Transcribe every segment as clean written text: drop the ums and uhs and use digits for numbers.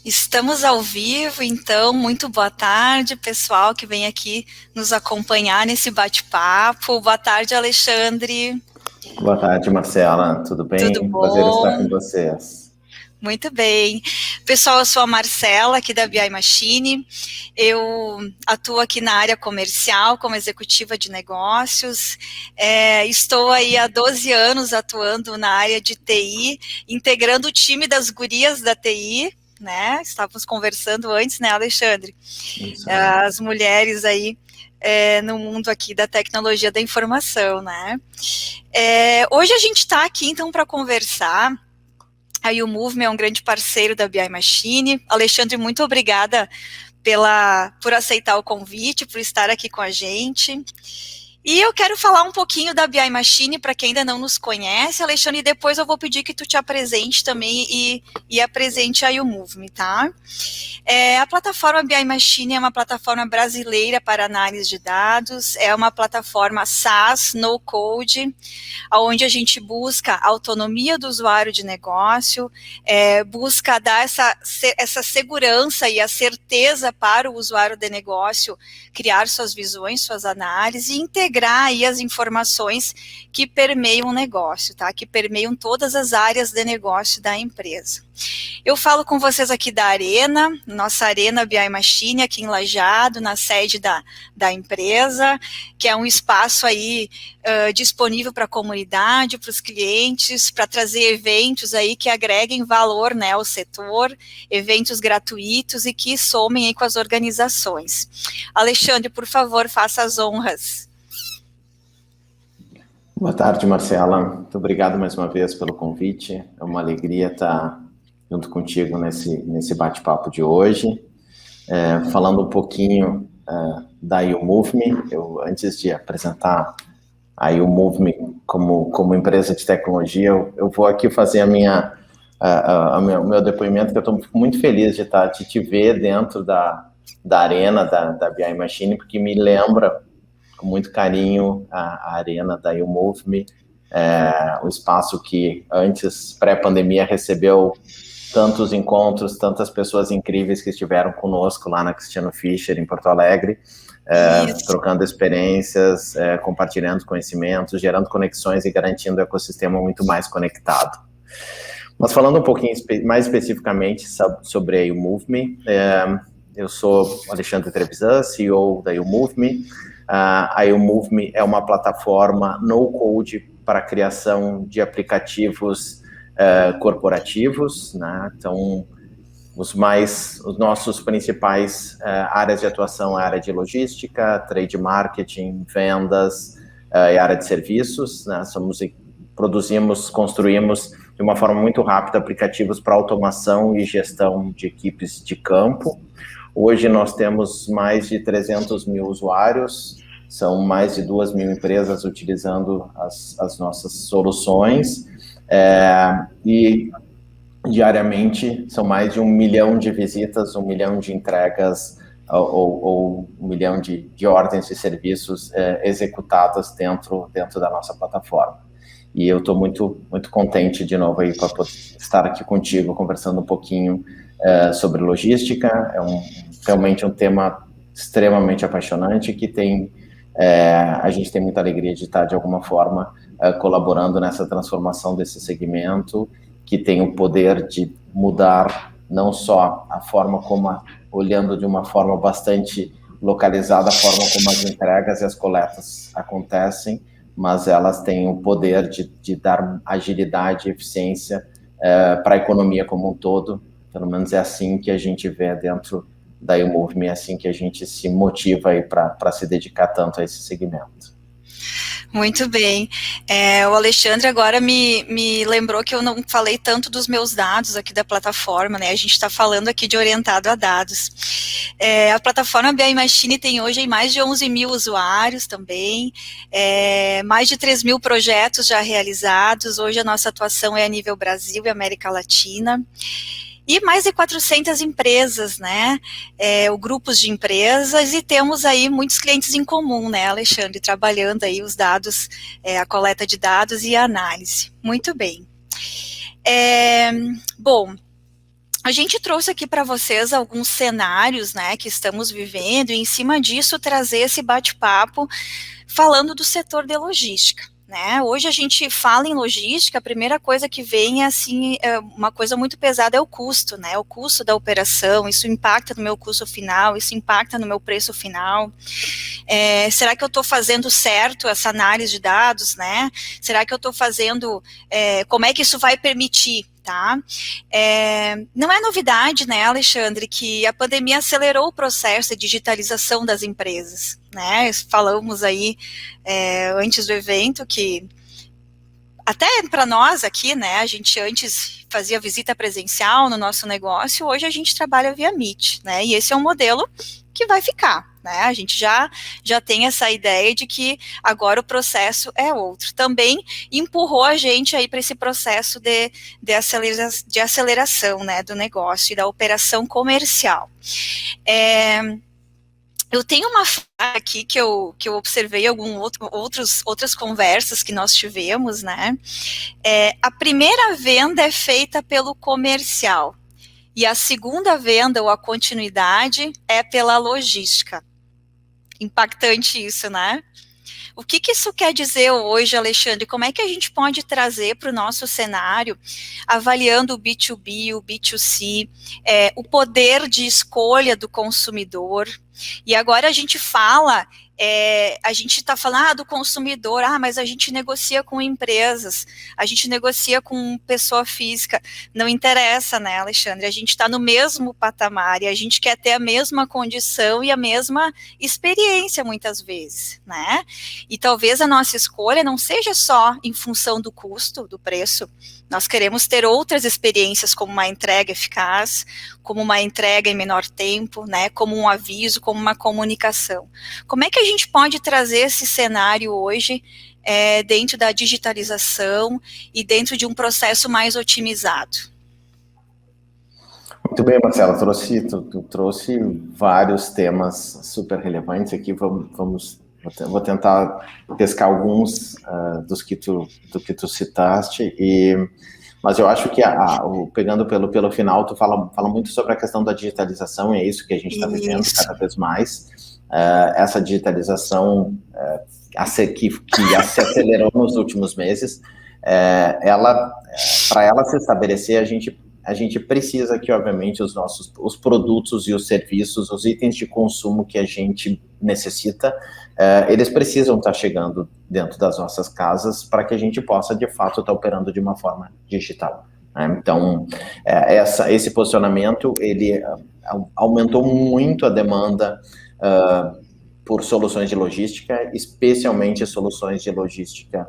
Estamos ao vivo, então, muito boa tarde, pessoal que vem aqui nos acompanhar nesse bate-papo. Boa tarde, Alexandre. Boa tarde, Marcela. Tudo Tudo bem? Prazer estar bom? com vocês. Muito bem. Pessoal, eu sou a Marcela, aqui da BI Machine. Eu atuo aqui na área comercial como executiva de negócios. Estou aí há 12 anos atuando na área de TI, integrando o time das gurias da TI, né? Estávamos conversando antes, né, Alexandre? Isso aí. As mulheres aí no mundo aqui da tecnologia da informação, né? Hoje a gente está aqui, então, para conversar. A YouMove é um grande parceiro da BI Machine. Alexandre, muito obrigada por aceitar o convite, por estar aqui com a gente. E eu quero falar um pouquinho da BI Machine para quem ainda não nos conhece, Alexandre, e depois eu vou pedir que tu te apresente também e apresente a YouMove, tá? A plataforma BI Machine é uma plataforma brasileira para análise de dados, é uma plataforma SaaS, no code, onde a gente busca a autonomia do usuário de negócio, busca dar essa segurança e a certeza para o usuário de negócio criar suas visões, suas análises e integrar aí as informações que permeiam o negócio, tá? Que permeiam todas as áreas de negócio da empresa. Eu falo com vocês aqui da Arena, nossa Arena BI Machine, aqui em Lajeado, na sede da empresa, que é um espaço aí disponível para a comunidade, para os clientes, para trazer eventos aí que agreguem valor, né, ao setor, eventos gratuitos e que somem aí com as organizações. Alexandre, por favor, faça as honras. Boa tarde, Marcela. Muito obrigado mais uma vez pelo convite. É uma alegria estar junto contigo nesse bate-papo de hoje. Falando um pouquinho da YouMove, antes de apresentar a YouMove como empresa de tecnologia, eu vou aqui fazer o meu depoimento, que eu estou muito feliz de te ver dentro da arena da BI Machine, porque me lembra com muito carinho a arena da YouMove, o espaço que antes, pré-pandemia, recebeu tantos encontros, tantas pessoas incríveis que estiveram conosco lá na Cristiano Fischer, em Porto Alegre, trocando experiências, compartilhando conhecimentos, gerando conexões e garantindo um ecossistema muito mais conectado. Mas falando um pouquinho mais especificamente sobre a YouMove, eu sou Alexandre Trevisan, CEO da YouMove. A YouMove é uma plataforma no-code para a criação de aplicativos corporativos, né? Então, os nossos principais áreas de atuação é a área de logística, trade marketing, vendas e área de serviços, né? Construímos de uma forma muito rápida aplicativos para automação e gestão de equipes de campo. Hoje nós temos mais de 300 mil usuários, são mais de 2.000 empresas utilizando as nossas soluções, e diariamente são mais de 1 milhão de visitas, 1 milhão de entregas ou 1 milhão de ordens de serviços executadas dentro da nossa plataforma. E eu estou muito, muito contente de novo aí para estar aqui contigo conversando um pouquinho sobre logística. Realmente um tema extremamente apaixonante que a gente tem muita alegria de estar de alguma forma colaborando nessa transformação desse segmento, que tem o poder de mudar não só a forma como, olhando de uma forma bastante localizada, a forma como as entregas e as coletas acontecem, mas elas têm o poder de dar agilidade e eficiência para a economia como um todo. Pelo menos é assim que a gente vê dentro da YouMove, é assim que a gente se motiva para se dedicar tanto a esse segmento. Muito bem. O Alexandre agora me lembrou que eu não falei tanto dos meus dados aqui da plataforma, né? A gente está falando aqui de orientado a dados. A plataforma BI Machine tem hoje mais de 11 mil usuários também, mais de 3 mil projetos já realizados. Hoje a nossa atuação é a nível Brasil e América Latina. E mais de 400 empresas, né, grupos de empresas, e temos aí muitos clientes em comum, né, Alexandre, trabalhando aí os dados, a coleta de dados e a análise. Muito bem. Bom, A gente trouxe aqui para vocês alguns cenários, né, que estamos vivendo, e em cima disso trazer esse bate-papo falando do setor de logística. Né? Hoje a gente fala em logística, a primeira coisa que vem é assim, uma coisa muito pesada é o custo, né? O custo da operação, isso impacta no meu custo final, isso impacta no meu preço final. Será que eu estou fazendo certo essa análise de dados, né? Será que eu estou fazendo, como é que isso vai permitir? Tá? Não é novidade, né, Alexandre, que a pandemia acelerou o processo de digitalização das empresas, né? Falamos aí antes do evento que até para nós aqui, né, a gente antes fazia visita presencial no nosso negócio, hoje a gente trabalha via Meet, né? E esse é um modelo que vai ficar. Né, a gente já tem essa ideia de que agora o processo é outro. Também empurrou a gente aí para esse processo de aceleração, né, do negócio e da operação comercial. Eu tenho uma frase aqui que eu observei em outras conversas que nós tivemos, né? A primeira venda é feita pelo comercial e a segunda venda ou a continuidade é pela logística. Impactante isso, né? O que isso quer dizer hoje, Alexandre? Como é que a gente pode trazer para o nosso cenário, avaliando o B2B, o B2C, o poder de escolha do consumidor? E agora a gente fala, a gente está falando do consumidor, mas a gente negocia com empresas, a gente negocia com pessoa física. Não interessa, né, Alexandre? A gente está no mesmo patamar e a gente quer ter a mesma condição e a mesma experiência, muitas vezes, né? E talvez a nossa escolha não seja só em função do custo, do preço. Nós queremos ter outras experiências, como uma entrega eficaz, como uma entrega em menor tempo, né, como um aviso, como uma comunicação. Como é que a gente pode trazer esse cenário hoje dentro da digitalização e dentro de um processo mais otimizado? Muito bem, Marcela, tu trouxe vários temas super relevantes aqui, vou tentar pescar alguns do que tu citaste, mas eu acho que, pegando pelo final, tu fala muito sobre a questão da digitalização, e é isso que a gente está vivendo cada vez mais. Essa digitalização que se acelerou nos últimos meses, para ela se estabelecer, a gente precisa que, obviamente, os produtos e os serviços, os itens de consumo que a gente necessita, eles precisam estar chegando dentro das nossas casas para que a gente possa, de fato, estar operando de uma forma digital. Né? Então, esse posicionamento, ele aumentou muito a demanda por soluções de logística, especialmente soluções de logística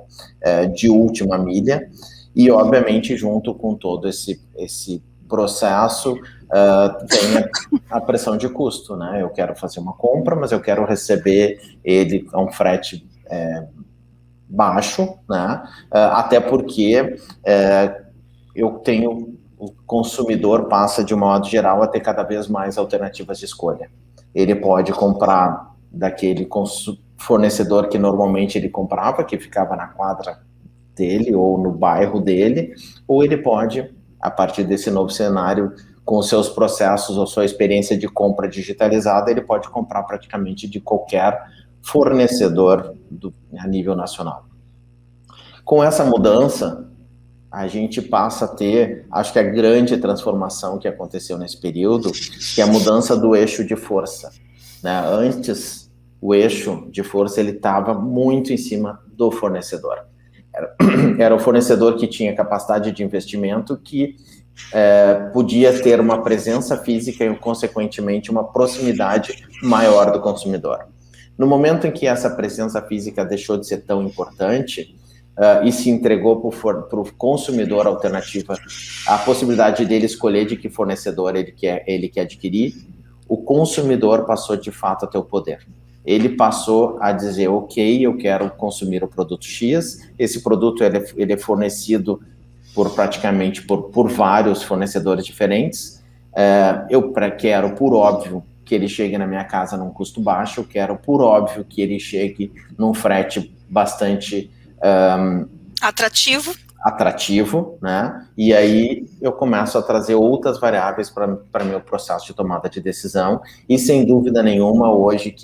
de última milha, e, obviamente, junto com todo esse processo, tem a pressão de custo, né? Eu quero fazer uma compra, mas eu quero receber ele a um frete baixo, né? Até porque o consumidor passa, de um modo geral, a ter cada vez mais alternativas de escolha. Ele pode comprar daquele fornecedor que normalmente ele comprava, que ficava na quadra dele ou no bairro dele, ou ele pode, a partir desse novo cenário, com os seus processos ou sua experiência de compra digitalizada, ele pode comprar praticamente de qualquer fornecedor a nível nacional. Com essa mudança, a gente passa a ter, acho que a grande transformação que aconteceu nesse período, que é a mudança do eixo de força. Né? Antes, o eixo de força ele estava muito em cima do fornecedor. Era o fornecedor que tinha capacidade de investimento, que podia ter uma presença física e, consequentemente, uma proximidade maior do consumidor. No momento em que essa presença física deixou de ser tão importante e se entregou para o consumidor alternativa, a possibilidade dele escolher de que fornecedor ele quer adquirir, o consumidor passou, de fato, a ter o poder. Ele passou a dizer, ok, eu quero consumir o produto X, esse produto ele é fornecido praticamente por vários fornecedores diferentes, eu quero, por óbvio, que ele chegue na minha casa num custo baixo, eu quero, por óbvio, que ele chegue num frete bastante... atrativo. atrativo, né? E aí eu começo a trazer outras variáveis para meu processo de tomada de decisão, e sem dúvida nenhuma, hoje,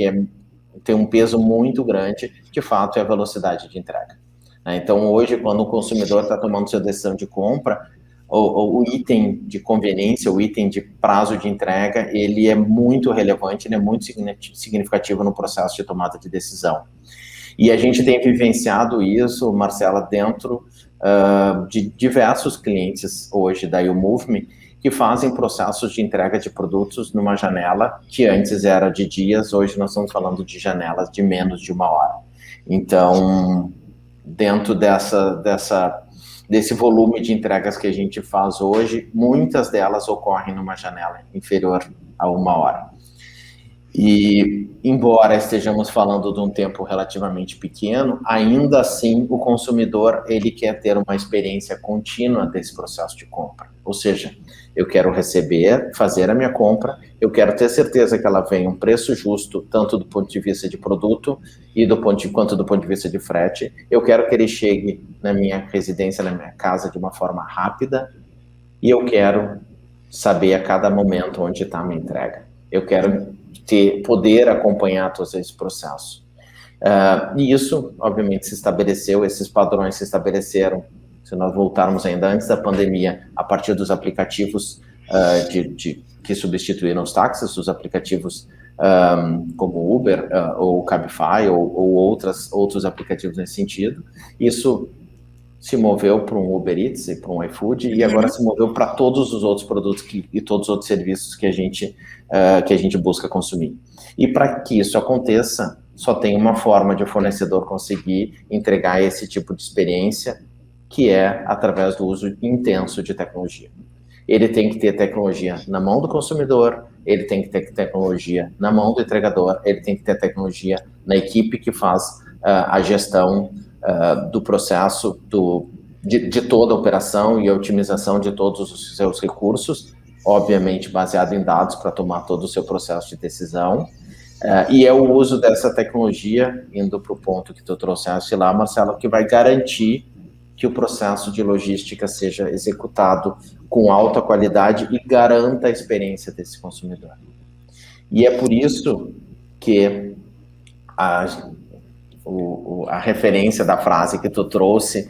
tem um peso muito grande, de fato, é a velocidade de entrega. Então, hoje, quando o consumidor está tomando sua decisão de compra, o item de conveniência, o item de prazo de entrega, ele é muito relevante, ele é muito significativo no processo de tomada de decisão. E a gente tem vivenciado isso, Marcela, dentro de diversos clientes hoje da YouMove que fazem processos de entrega de produtos numa janela que antes era de dias, hoje nós estamos falando de janelas de menos de 1 hora. Então, dentro desse volume de entregas que a gente faz hoje, muitas delas ocorrem numa janela inferior a 1 hora. E, embora estejamos falando de um tempo relativamente pequeno, ainda assim o consumidor, ele quer ter uma experiência contínua desse processo de compra. Ou seja, eu quero receber, fazer a minha compra, eu quero ter certeza que ela vem a um preço justo, tanto do ponto de vista de produto quanto do ponto de vista de frete. Eu quero que ele chegue na minha residência, na minha casa, de uma forma rápida, e eu quero saber a cada momento onde está a minha entrega. Eu quero poder acompanhar todo esse processo. E isso, obviamente, se estabeleceu, esses padrões se estabeleceram, se nós voltarmos ainda antes da pandemia, a partir dos aplicativos que substituíram os táxis, os aplicativos como Uber ou Cabify ou outros aplicativos nesse sentido. Isso se moveu para um Uber Eats e para um iFood, e agora se moveu para todos os outros produtos e todos os outros serviços que a gente busca consumir. E para que isso aconteça, só tem uma forma de o fornecedor conseguir entregar esse tipo de experiência, que é através do uso intenso de tecnologia. Ele tem que ter tecnologia na mão do consumidor, ele tem que ter tecnologia na mão do entregador, ele tem que ter tecnologia na equipe que faz a gestão do processo de toda a operação e a otimização de todos os seus recursos, obviamente baseado em dados para tomar todo o seu processo de decisão, e é o uso dessa tecnologia, indo para o ponto que tu trouxeste lá, Marcelo, que vai garantir que o processo de logística seja executado com alta qualidade e garanta a experiência desse consumidor. E é por isso que a referência da frase que tu trouxe,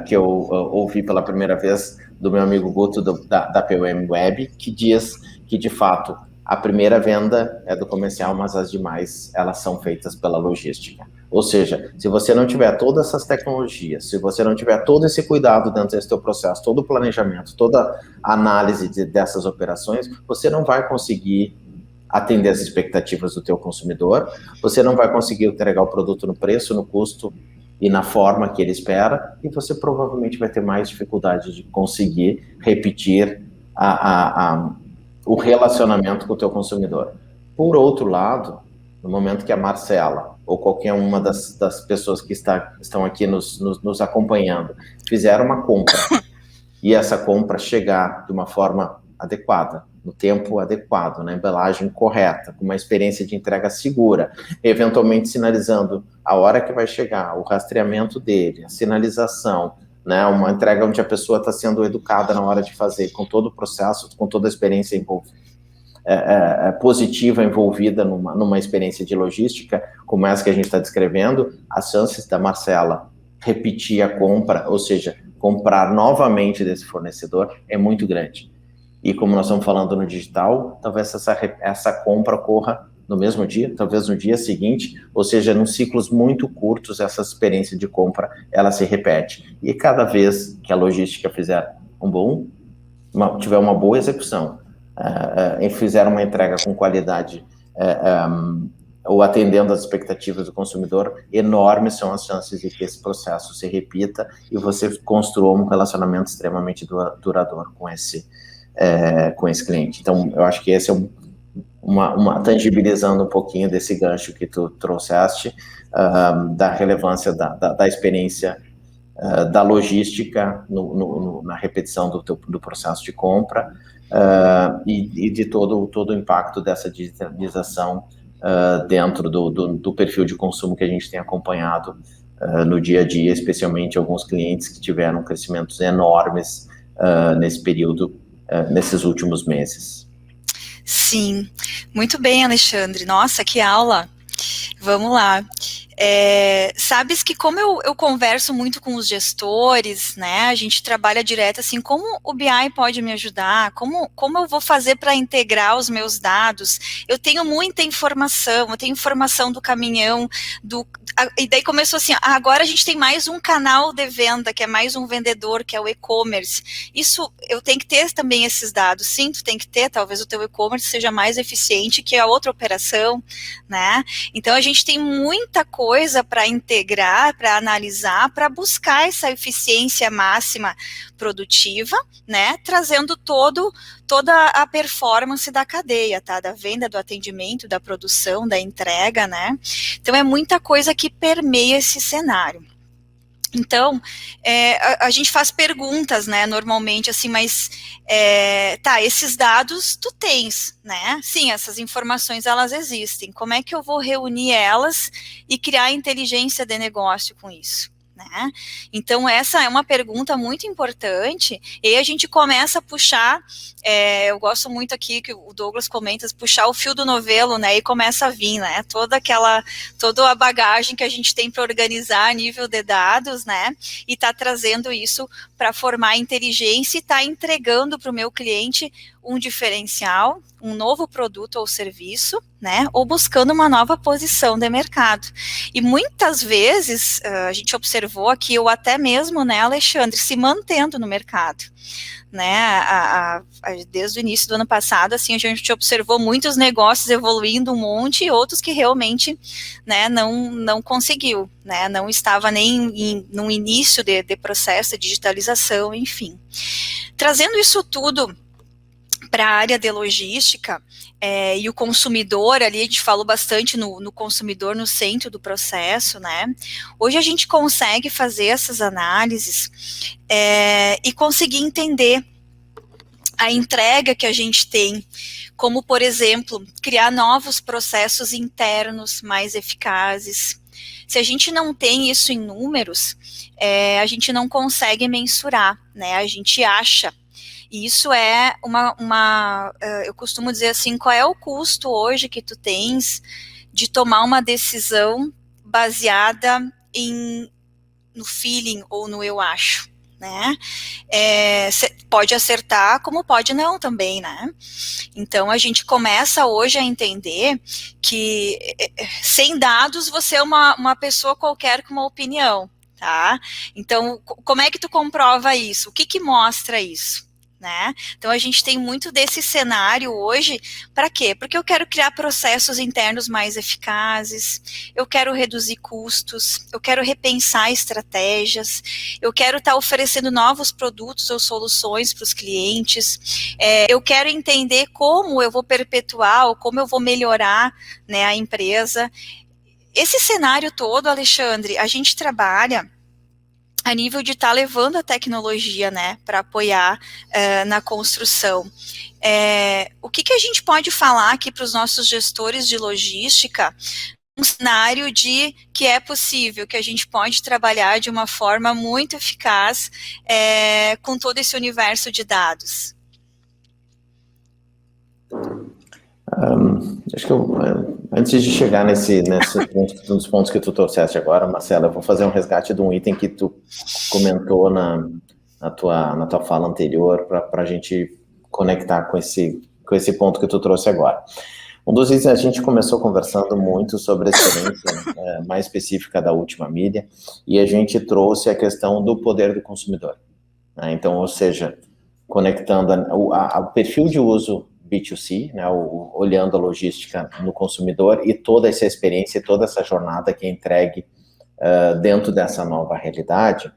que eu ouvi pela primeira vez do meu amigo Guto da POM Web, que diz que, de fato, a primeira venda é do comercial, mas as demais, elas são feitas pela logística. Ou seja, se você não tiver todas essas tecnologias, se você não tiver todo esse cuidado dentro desse teu processo, todo o planejamento, toda a análise dessas operações, você não vai conseguir atender as expectativas do teu consumidor, você não vai conseguir entregar o produto no preço, no custo e na forma que ele espera, e você provavelmente vai ter mais dificuldade de conseguir repetir o relacionamento com o teu consumidor. Por outro lado, no momento que a Marcela ou qualquer uma das pessoas que estão aqui nos acompanhando fizer uma compra e essa compra chegar de uma forma adequada, no tempo adequado, na embalagem correta, com uma experiência de entrega segura, eventualmente sinalizando a hora que vai chegar, o rastreamento dele, a sinalização, né, uma entrega onde a pessoa está sendo educada na hora de fazer, com todo o processo, com toda a experiência positiva envolvida numa experiência de logística, como essa que a gente está descrevendo, as chances da Marcela repetir a compra, ou seja, comprar novamente desse fornecedor, é muito grande. E como nós estamos falando no digital, talvez essa compra ocorra no mesmo dia, talvez no dia seguinte, ou seja, em ciclos muito curtos, essa experiência de compra, ela se repete. E cada vez que a logística tiver uma boa execução, e fizer uma entrega com qualidade, ou atendendo às expectativas do consumidor, enormes são as chances de que esse processo se repita e você construa um relacionamento extremamente duradouro com esse cliente. Então, eu acho que esse é tangibilizando um pouquinho desse gancho que tu trouxeste, da relevância da experiência da logística na repetição do processo de compra, e de todo o impacto dessa digitalização dentro do perfil de consumo que a gente tem acompanhado no dia a dia, especialmente alguns clientes que tiveram crescimentos enormes nesse período, nesses últimos meses. Sim, muito bem, Alexandre. Nossa, que aula! Vamos lá. Sabes que como eu converso muito com os gestores, né, a gente trabalha direto assim, como o BI pode me ajudar, como eu vou fazer para integrar os meus dados, eu tenho muita informação, eu tenho informação do caminhão, e daí começou assim, agora a gente tem mais um canal de venda, que é mais um vendedor, que é o e-commerce, isso, eu tenho que ter também esses dados, sim, tu tem que ter, talvez o teu e-commerce seja mais eficiente que a outra operação, né, então a gente tem muita coisa para integrar, para analisar, para buscar essa eficiência máxima produtiva, né, trazendo toda a performance da cadeia, tá, da venda, do atendimento, da produção, da entrega, né, então é muita coisa que permeia esse cenário. Então, a gente faz perguntas, né, normalmente, assim, mas, esses dados tu tens, né, sim, essas informações, elas existem, como é que eu vou reunir elas e criar inteligência de negócio com isso? Né? Então, essa é uma pergunta muito importante, e aí a gente começa a puxar, eu gosto muito aqui que o Douglas comenta, puxar o fio do novelo, né, e começa a vir, né, toda a bagagem que a gente tem para organizar a nível de dados, né, e tá trazendo isso para formar inteligência e tá entregando para o meu cliente um diferencial, um novo produto ou serviço, né, ou buscando uma nova posição de mercado. E muitas vezes, a gente observou aqui, ou até mesmo, né, Alexandre, se mantendo no mercado, né, desde o início do ano passado, assim, a gente observou muitos negócios evoluindo um monte e outros que realmente, né, não conseguiu, né, não estava nem no início de processo de digitalização, enfim. Trazendo isso tudo para a área de logística, e o consumidor ali, a gente falou bastante no consumidor no centro do processo, né, hoje a gente consegue fazer essas análises e conseguir entender a entrega que a gente tem, como, por exemplo, criar novos processos internos mais eficazes. Se a gente não tem isso em números, a gente não consegue mensurar, né, a gente acha. E isso é eu costumo dizer assim, qual é o custo hoje que tu tens de tomar uma decisão baseada no feeling ou no eu acho, né? Pode acertar, como pode não também, né? Então, a gente começa hoje a entender que sem dados você é uma pessoa qualquer com uma opinião, tá? Então, como é que tu comprova isso? O que mostra isso? Né? Então a gente tem muito desse cenário hoje, para quê? Porque eu quero criar processos internos mais eficazes, eu quero reduzir custos, eu quero repensar estratégias, eu quero estar oferecendo novos produtos ou soluções para os clientes, eu quero entender como eu vou perpetuar ou como eu vou melhorar, né, a empresa. Esse cenário todo, Alexandre, a gente trabalha a nível de estar levando a tecnologia, né, para apoiar na construção. O que a gente pode falar aqui para os nossos gestores de logística, um cenário de que é possível, que a gente pode trabalhar de uma forma muito eficaz com todo esse universo de dados? Acho que antes de chegar nesse dos pontos que tu trouxeste agora, Marcela, eu vou fazer um resgate de um item que tu comentou na tua fala anterior, para a gente conectar com esse ponto que tu trouxe agora. Um dos itens, a gente começou conversando muito sobre a experiência mais específica da última milha, e a gente trouxe a questão do poder do consumidor, né? Então, ou seja, conectando o perfil de uso B2C, né, olhando a logística no consumidor e toda essa experiência, toda essa jornada que é entregue dentro dessa nova realidade.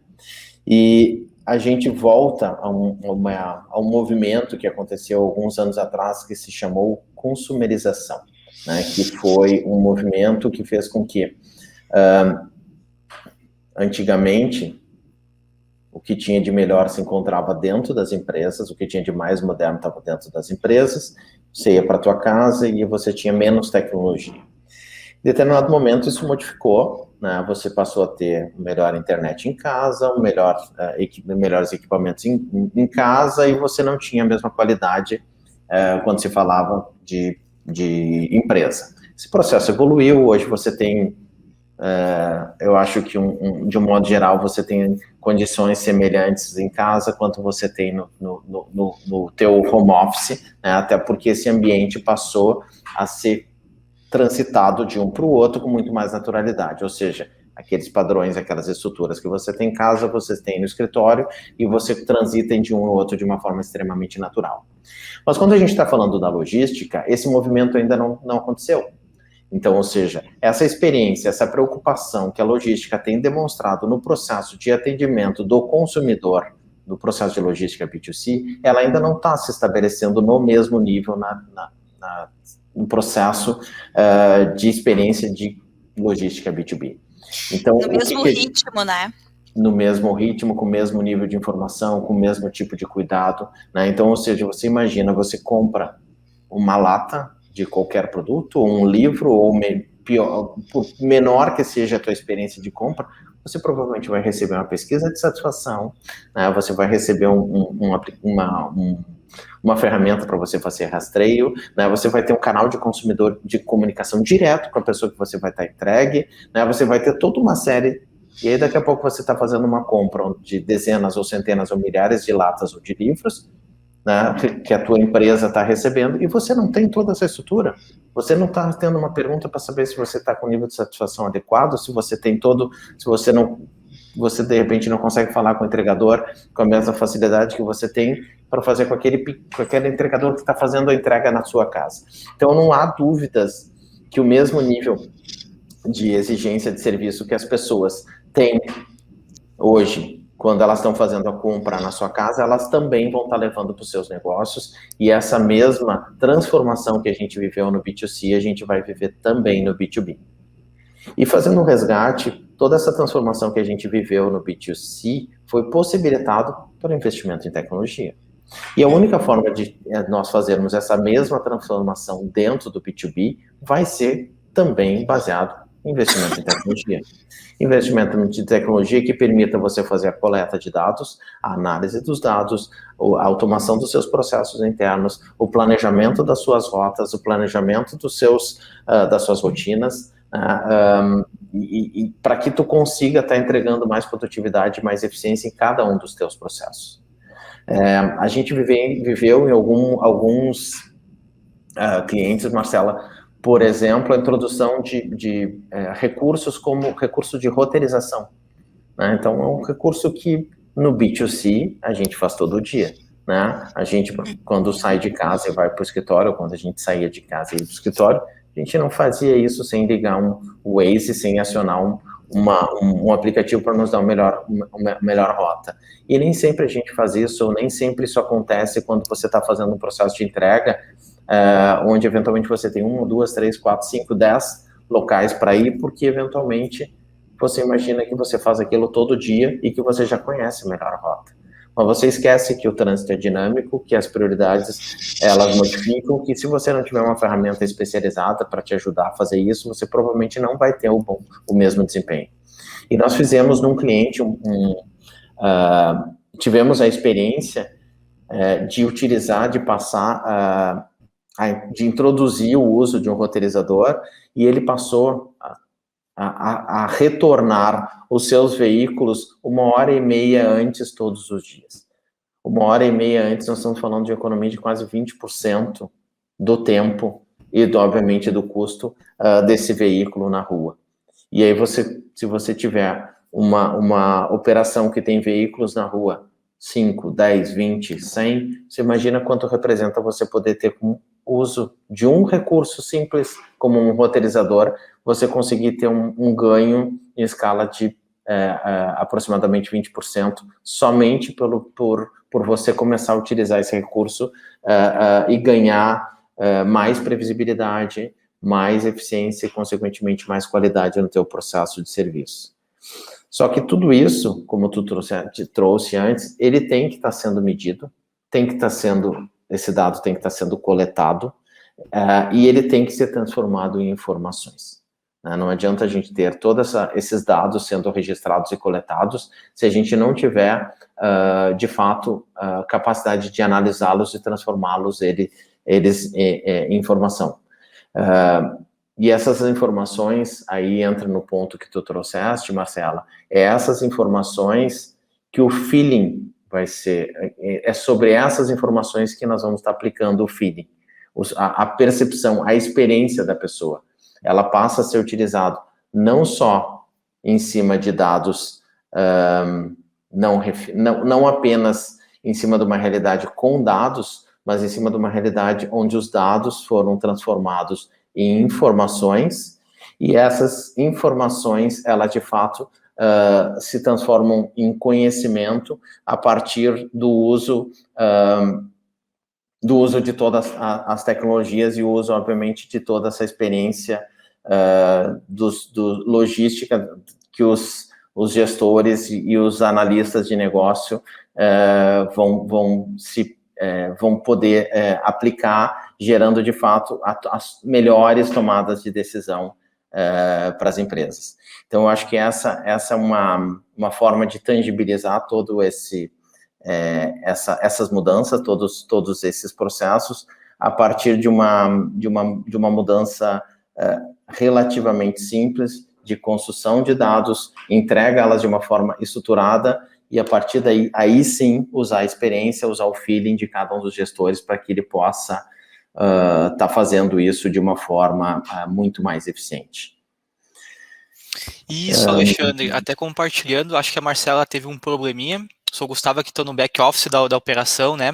E a gente volta a um movimento que aconteceu alguns anos atrás, que se chamou consumerização, né, que foi um movimento que fez com que, antigamente, o que tinha de melhor se encontrava dentro das empresas, o que tinha de mais moderno estava dentro das empresas, você ia para a tua casa e você tinha menos tecnologia. Em determinado momento isso modificou, né? Você passou a ter melhor internet em casa, melhores equipamentos em casa, e você não tinha a mesma qualidade quando se falava de empresa. Esse processo evoluiu, hoje você tem, eu acho que de um modo geral você tem condições semelhantes em casa quanto você tem no teu home office, né? Até porque esse ambiente passou a ser transitado de um para o outro com muito mais naturalidade, ou seja, aqueles padrões, aquelas estruturas que você tem em casa, você tem no escritório, e você transita de um ao outro de uma forma extremamente natural. Mas quando a gente está falando da logística, esse movimento ainda não aconteceu. Então, ou seja, essa experiência, essa preocupação que a logística tem demonstrado no processo de atendimento do consumidor, no processo de logística B2C, ela ainda não está se estabelecendo no mesmo nível no processo de experiência de logística B2B. Então, no mesmo ritmo, né? No mesmo ritmo, com o mesmo nível de informação, com o mesmo tipo de cuidado, né? Então, ou seja, você imagina, você compra uma lata de qualquer produto, ou um livro, ou por menor que seja a tua experiência de compra, você provavelmente vai receber uma pesquisa de satisfação, né? Você vai receber uma ferramenta para você fazer rastreio, né? Você vai ter um canal de consumidor de comunicação direto com a pessoa que você vai estar entregue, né? Você vai ter toda uma série, e aí daqui a pouco você está fazendo uma compra de dezenas ou centenas ou milhares de latas ou de livros, né, que a tua empresa está recebendo, e você não tem toda essa estrutura. Você não está tendo uma pergunta para saber se você está com o nível de satisfação adequado, se você tem se você de repente não consegue falar com o entregador com a mesma facilidade que você tem para fazer com aquele entregador que está fazendo a entrega na sua casa. Então, não há dúvidas que o mesmo nível de exigência de serviço que as pessoas têm hoje, quando elas estão fazendo a compra na sua casa, elas também vão estar levando para os seus negócios, e essa mesma transformação que a gente viveu no B2C, a gente vai viver também no B2B. E fazendo um resgate, toda essa transformação que a gente viveu no B2C foi possibilitado por investimento em tecnologia. E a única forma de nós fazermos essa mesma transformação dentro do B2B vai ser também baseado em investimento em tecnologia. Investimento de tecnologia que permita você fazer a coleta de dados, a análise dos dados, a automação dos seus processos internos, o planejamento das suas rotas, o planejamento das suas rotinas, e para que tu consiga estar entregando mais produtividade, mais eficiência em cada um dos teus processos. A gente viveu em alguns clientes, Marcela, por exemplo, a introdução de recursos como recurso de roteirização, né? Então, é um recurso que no B2C a gente faz todo dia, né? A gente, quando sai de casa e vai para o escritório, ou quando a gente saía de casa e ia para o escritório, a gente não fazia isso sem ligar um Waze, sem acionar um aplicativo para nos dar uma melhor rota. E nem sempre a gente faz isso, ou nem sempre isso acontece quando você está fazendo um processo de entrega, onde eventualmente você tem 1, 2, 3, 4, 5, 10 locais para ir, porque eventualmente você imagina que você faz aquilo todo dia e que você já conhece a melhor rota. Mas você esquece que o trânsito é dinâmico, que as prioridades elas modificam, que se você não tiver uma ferramenta especializada para te ajudar a fazer isso, você provavelmente não vai ter o mesmo desempenho. E nós fizemos num cliente, tivemos a experiência de utilizar, de passar, de introduzir o uso de um roteirizador, e ele passou a retornar os seus veículos 1h30 antes todos os dias. 1h30 antes, nós estamos falando de economia de quase 20% do tempo e, obviamente, do custo desse veículo na rua. E aí, se você tiver uma operação que tem veículos na rua, 5, 10, 20, 100, você imagina quanto representa você poder ter com o uso de um recurso simples, como um roteirizador, você conseguir ter um ganho em escala de aproximadamente 20%, somente por você começar a utilizar esse recurso e ganhar mais previsibilidade, mais eficiência e, consequentemente, mais qualidade no teu processo de serviço. Só que tudo isso, como tu trouxe antes, ele tem que estar sendo medido, esse dado tem que estar sendo coletado, e ele tem que ser transformado em informações. né? Não adianta a gente ter todos esses dados sendo registrados e coletados se a gente não tiver, de fato, capacidade de analisá-los e transformá-los eles em informação. E essas informações, aí entra no ponto que tu trouxeste, Marcela, essas informações que o feeling vai ser, é sobre essas informações que nós vamos estar aplicando o feeling, a percepção, a experiência da pessoa. Ela passa a ser utilizada não só em cima de dados, não apenas em cima de uma realidade com dados, mas em cima de uma realidade onde os dados foram transformados em informações, e essas informações, elas de fato se transformam em conhecimento a partir do uso de todas as tecnologias e o uso, obviamente, de toda essa experiência logística que os gestores e os analistas de negócio vão poder aplicar, gerando, de fato, as melhores tomadas de decisão para as empresas. Então, eu acho que essa é uma forma de tangibilizar todo essas mudanças, todos esses processos, a partir de uma mudança relativamente simples, de construção de dados, entrega elas de uma forma estruturada, e a partir daí, aí sim, usar a experiência, usar o feeling de cada um dos gestores para que ele possa estar fazendo isso de uma forma muito mais eficiente. Isso, Alexandre, até compartilhando, acho que a Marcela teve um probleminha, sou o Gustavo que estou no back-office da operação, né,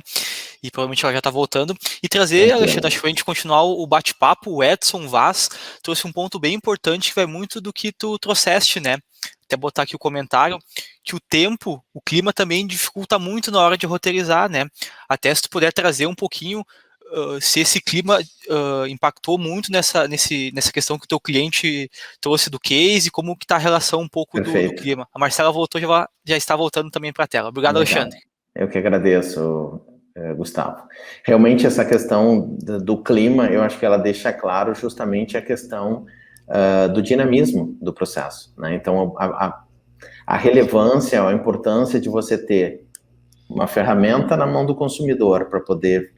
e provavelmente ela já está voltando, e trazer, Alexandre, acho que a gente continuar o bate-papo, o Edson Vaz trouxe um ponto bem importante que vai muito do que tu trouxeste, né, até botar aqui o comentário, que o tempo, o clima também dificulta muito na hora de roteirizar, né, até se tu puder trazer um pouquinho se esse clima impactou muito nessa questão que o teu cliente trouxe do case, como que está a relação um pouco do clima. A Marcela voltou, já está voltando também para a tela. Obrigado, Alexandre. Eu que agradeço, Gustavo. Realmente essa questão do clima, eu acho que ela deixa claro justamente a questão do dinamismo do processo, né? Então, a relevância, a importância de você ter uma ferramenta na mão do consumidor para poder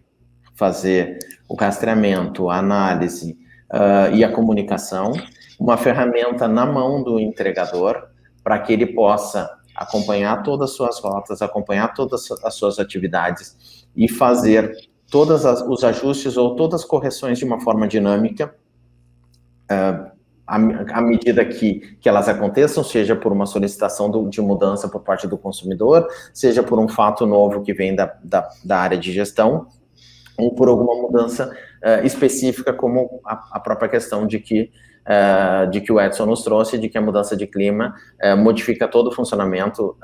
fazer o rastreamento, a análise e a comunicação, uma ferramenta na mão do entregador para que ele possa acompanhar todas as suas rotas, acompanhar todas as suas atividades e fazer todos os ajustes ou todas as correções de uma forma dinâmica à medida que elas aconteçam, seja por uma solicitação de mudança por parte do consumidor, seja por um fato novo que vem da área de gestão, ou por alguma mudança específica, como a própria questão de que o Edson nos trouxe, de que a mudança de clima modifica todo o funcionamento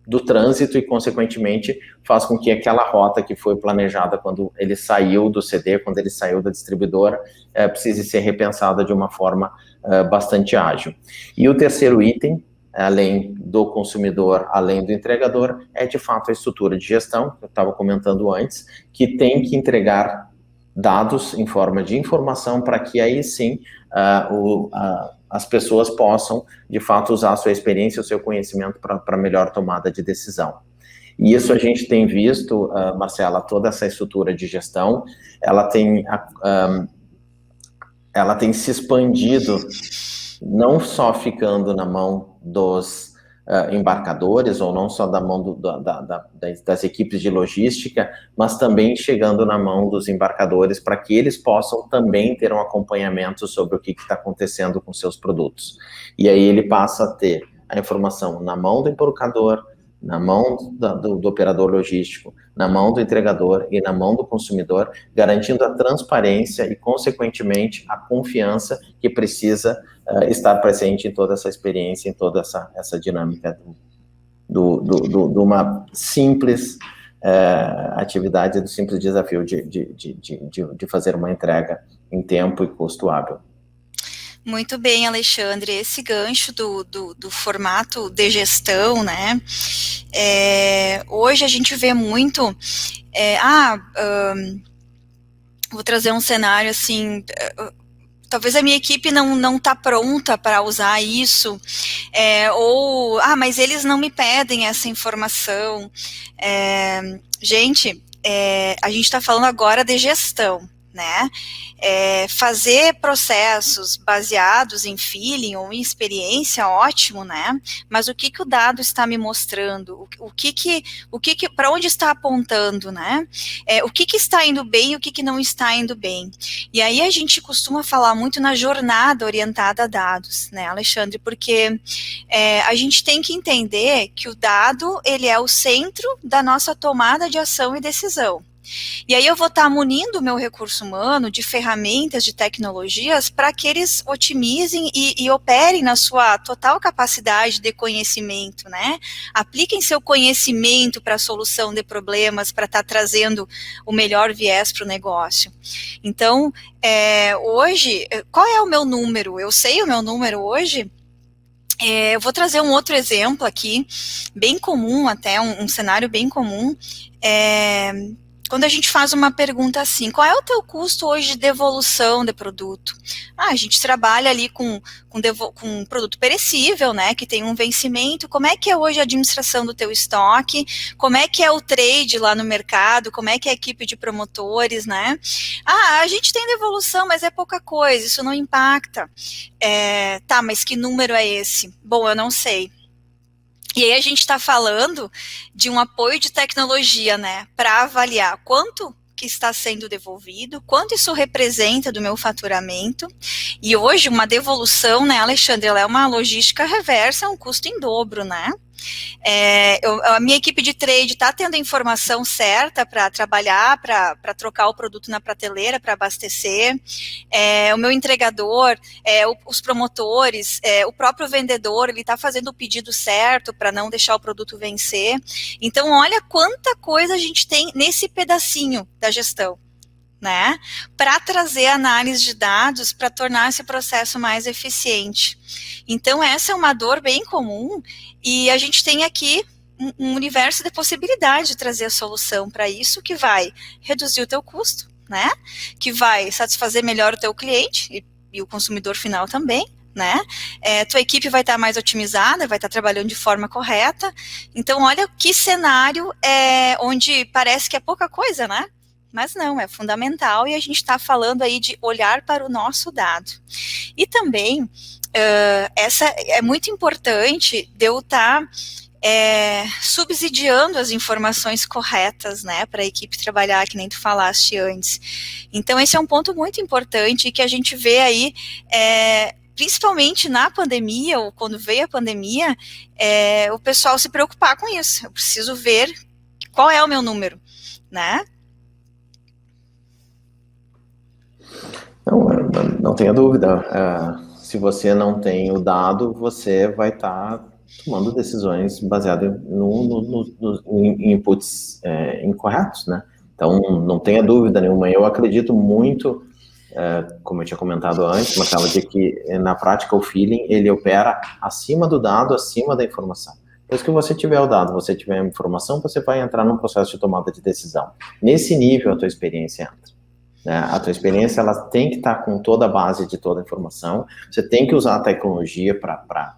do trânsito e, consequentemente, faz com que aquela rota que foi planejada quando ele saiu do CD, quando ele saiu da distribuidora, precise ser repensada de uma forma bastante ágil. E o terceiro item, além do consumidor, além do entregador, é de fato a estrutura de gestão, que eu estava comentando antes, que tem que entregar dados em forma de informação para que aí sim as pessoas possam, de fato, usar a sua experiência, o seu conhecimento para melhor tomada de decisão. E isso a gente tem visto, Marcela, toda essa estrutura de gestão, ela tem se expandido, não só ficando na mão dos embarcadores, ou não só da mão das equipes de logística, mas também chegando na mão dos embarcadores para que eles possam também ter um acompanhamento sobre o que está acontecendo com seus produtos. E aí ele passa a ter a informação na mão do embarcador, na mão do operador logístico, na mão do entregador e na mão do consumidor, garantindo a transparência e, consequentemente, a confiança que precisa estar presente em toda essa experiência, em toda essa dinâmica de uma simples atividade, do simples desafio de fazer uma entrega em tempo e custo hábil. Muito bem, Alexandre, esse gancho do formato de gestão, né, hoje a gente vê muito, vou trazer um cenário assim, talvez a minha equipe não está pronta para usar isso, mas eles não me pedem essa informação. Gente, a gente está falando agora de gestão, né? Fazer processos baseados em feeling ou em experiência, ótimo, né? Mas o que o dado está me mostrando? Para onde está apontando, né? O que está indo bem e o que não está indo bem? E aí a gente costuma falar muito na jornada orientada a dados, né, Alexandre? Porque a gente tem que entender que o dado, ele é o centro da nossa tomada de ação e decisão. E aí eu vou estar munindo o meu recurso humano de ferramentas, de tecnologias, para que eles otimizem e operem na sua total capacidade de conhecimento, né? Apliquem seu conhecimento para a solução de problemas, para estar trazendo o melhor viés para o negócio. Então, hoje, qual é o meu número? Eu sei o meu número hoje? Eu vou trazer um outro exemplo aqui, bem comum até, um cenário bem comum. Quando a gente faz uma pergunta assim, qual é o teu custo hoje de devolução de produto? A gente trabalha ali com um produto perecível, né, que tem um vencimento. Como é que é hoje a administração do teu estoque? Como é que é o trade lá no mercado? Como é que é a equipe de promotores, né? A gente tem devolução, mas é pouca coisa, isso não impacta. Tá, mas que número é esse? Bom, eu não sei. E aí a gente está falando de um apoio de tecnologia, né, para avaliar quanto que está sendo devolvido, quanto isso representa do meu faturamento. E hoje uma devolução, né, Alexandre, ela é uma logística reversa, é um custo em dobro, né? A minha equipe de trade está tendo a informação certa para trabalhar, para trocar o produto na prateleira, para abastecer. O meu entregador, os promotores, o próprio vendedor, ele está fazendo o pedido certo para não deixar o produto vencer. Então, olha quanta coisa a gente tem nesse pedacinho da gestão, né, para trazer análise de dados, para tornar esse processo mais eficiente. Então, essa é uma dor bem comum, e a gente tem aqui um universo de possibilidade de trazer a solução para isso, que vai reduzir o teu custo, né, que vai satisfazer melhor o teu cliente, e o consumidor final também, né, tua equipe vai estar mais otimizada, vai estar trabalhando de forma correta. Então, olha que cenário onde parece que é pouca coisa, né? Mas não, é fundamental, e a gente está falando aí de olhar para o nosso dado. E também, essa é muito importante de eu estar subsidiando as informações corretas, né, para a equipe trabalhar, que nem tu falaste antes. Então, esse é um ponto muito importante que a gente vê aí, principalmente na pandemia, ou quando veio a pandemia, o pessoal se preocupar com isso. Eu preciso ver qual é o meu número, né? Não tenha dúvida. Se você não tem o dado, você vai estar tomando decisões baseadas em inputs incorretos, né? Então, não tenha dúvida nenhuma. Eu acredito muito, como eu tinha comentado antes, Marcelo, de que na prática o feeling, ele opera acima do dado, acima da informação. Depois que você tiver o dado, você tiver a informação, você vai entrar num processo de tomada de decisão. Nesse nível, a tua experiência entra. A tua experiência, ela tem que estar com toda a base de toda a informação. Você tem que usar a tecnologia para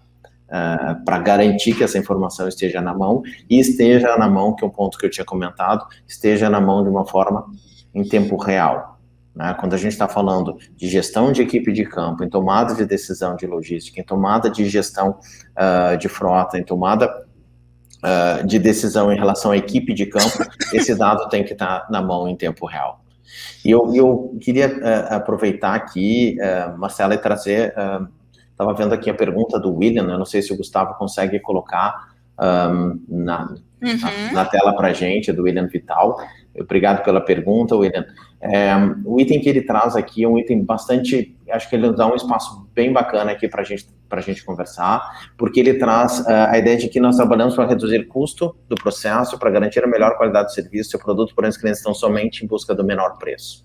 garantir que essa informação esteja na mão, e esteja na mão, que é um ponto que eu tinha comentado, esteja na mão de uma forma em tempo real, né? Quando a gente está falando de gestão de equipe de campo, em tomada de decisão de logística, em tomada de gestão de frota, em tomada de decisão em relação à equipe de campo, esse dado tem que estar na mão em tempo real. E eu queria aproveitar aqui, Marcela, e trazer, estava vendo aqui a pergunta do William, né? Não sei se o Gustavo consegue colocar na tela para a gente, do William Vital. Obrigado pela pergunta, William. O item que ele traz aqui é um item bastante, acho que ele dá um espaço bem bacana aqui para a gente conversar, porque ele traz a ideia de que nós trabalhamos para reduzir custo do processo, para garantir a melhor qualidade do serviço, seu produto, porém os clientes estão somente em busca do menor preço.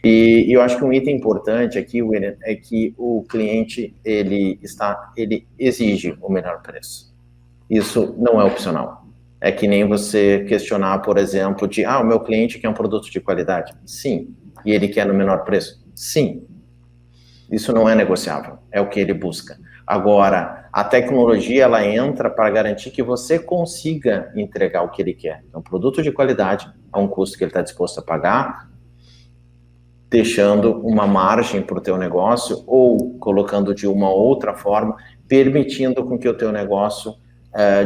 E eu acho que um item importante aqui, William, é que o cliente, ele exige o melhor preço. Isso não é opcional. É que nem você questionar, por exemplo, o meu cliente quer um produto de qualidade. Sim. E ele quer no menor preço? Sim. Isso não é negociável, é o que ele busca. Agora, a tecnologia, ela entra para garantir que você consiga entregar o que ele quer. É um produto de qualidade, a um custo que ele está disposto a pagar, deixando uma margem para o teu negócio ou colocando de uma outra forma, permitindo com que o teu negócio,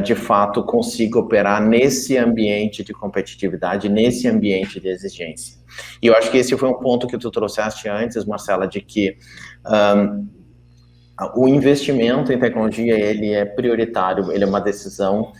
de fato, consiga operar nesse ambiente de competitividade, nesse ambiente de exigência. E eu acho que esse foi um ponto que tu trouxeste antes, Marcela, de que o investimento em tecnologia, ele é prioritário, ele é uma decisão,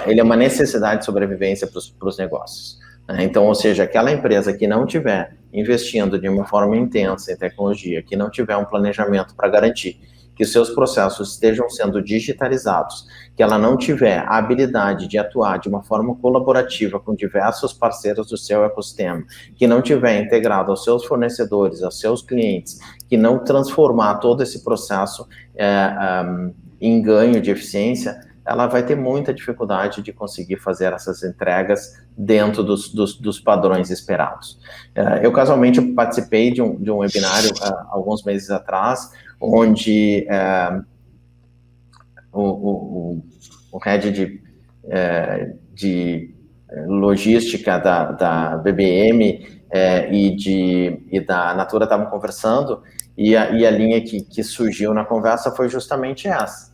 ele é uma necessidade de sobrevivência para os negócios. Então, ou seja, aquela empresa que não tiver investindo de uma forma intensa em tecnologia, que não tiver um planejamento para garantir que os seus processos estejam sendo digitalizados, que ela não tiver a habilidade de atuar de uma forma colaborativa com diversos parceiros do seu ecossistema, que não tiver integrado aos seus fornecedores, aos seus clientes, que não transformar todo esse processo em ganho de eficiência, ela vai ter muita dificuldade de conseguir fazer essas entregas dentro dos padrões esperados. Eu, casualmente, participei de um webinário alguns meses atrás, onde o head de logística da BBM e da Natura estavam conversando, e a linha que surgiu na conversa foi justamente essa.